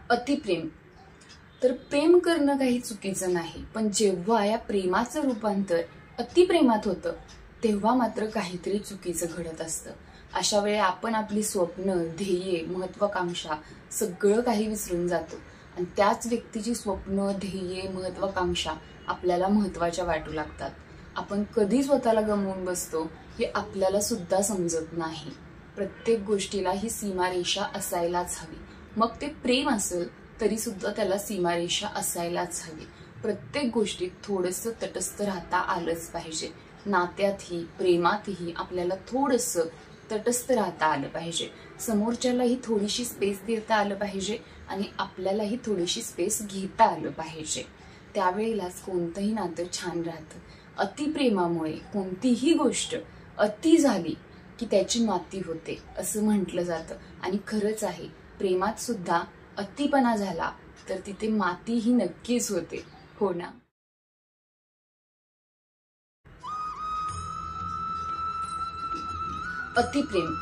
अतिप्रेम तर प्रेम करणं काही चुकीचं नाही, पण जेव्हा या प्रेमाचं रूपांतर अतिप्रेमात होतं तेव्हा मात्र काहीतरी चुकीचं घडत असतं। अशा वेळी आपण आपली स्वप्न, ध्येय, महत्त्वाकांक्षा सगळं काही विसरून जातो आणि त्याच व्यक्तीची स्वप्न, ध्येय, महत्त्वाकांक्षा आपल्याला महत्त्वाच्या वाटू लागतात। आपण कधी स्वतःला गमावून बसतो हे आपल्याला सुद्धा समजत नाही। प्रत्येक गोष्टीला ही सीमारेषा असायलाच हवी, मग ते प्रेम असेल तरी सुद्धा त्याला सीमारेषा असायलाच हवी। प्रत्येक गोष्टीत थोडंसं तटस्थ राहता आलंच पाहिजे। नात्यातही प्रेमातही आपल्याला थोडंसं तटस्थ राहता आलं पाहिजे। समोरच्यालाही थोडीशी स्पेस देता आलं पाहिजे आणि आपल्यालाही थोडीशी स्पेस घेता आलं पाहिजे। त्यावेळेलाच कोणतंही नातं छान राहतं। अतिप्रेमामुळे कोणतीही गोष्ट अति झाली की त्याची माती होते असं म्हटलं जातं आणि खरंच आहे। प्रेमात सुद्धा अतिपणा झाला तर तिथे माती ही नक्कीच होते, हो ना। अतिप्रेम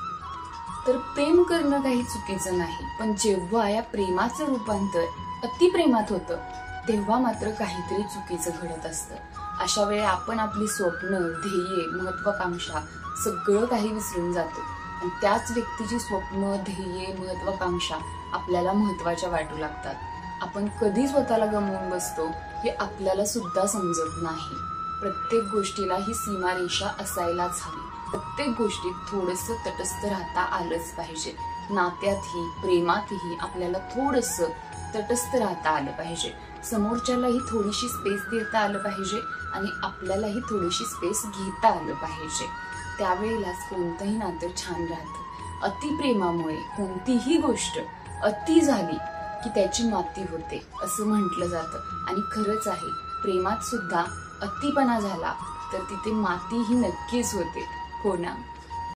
तर प्रेम करणं काही चुकीचं नाही, पण जेव्हा या प्रेमाचं रूपांतर अतिप्रेमात होतं तेव्हा मात्र काहीतरी चुकीचं घडत असतं। अशा वेळी आपण आपली स्वप्न, ध्येय, महत्त्वाकांक्षा सगळं काही विसरून जातो आणि त्याच व्यक्तीची स्वप्न, ध्येय, महत्त्वाकांक्षा आपल्याला महत्त्वाच्या वाटू लागतात। आपण कधी स्वतःला गमावून बसतो हे आपल्याला सुद्धा समजत नाही। प्रत्येक गोष्टीला ही सीमारेषा असायलाच हवी। प्रत्येक गोष्टीत थोडंसं तटस्थ राहता आलंच पाहिजे। नात्यातही प्रेमातही आपल्याला थोडंसं तटस्थ राहता आलं पाहिजे। समोरच्यालाही थोडीशी स्पेस देता आलं पाहिजे आणि आपल्यालाही थोडीशी स्पेस घेता आलं पाहिजे। त्यावेळेलाच कोणतंही नातं छान राहतं। अतिप्रेमामुळे कोणतीही गोष्ट अति झाली की त्याची माती होते असं म्हटलं जातं आणि खरंच आहे। प्रेमात सुद्धा अतिपणा झाला तर तिथे माती ही नक्कीच होते, हो ना।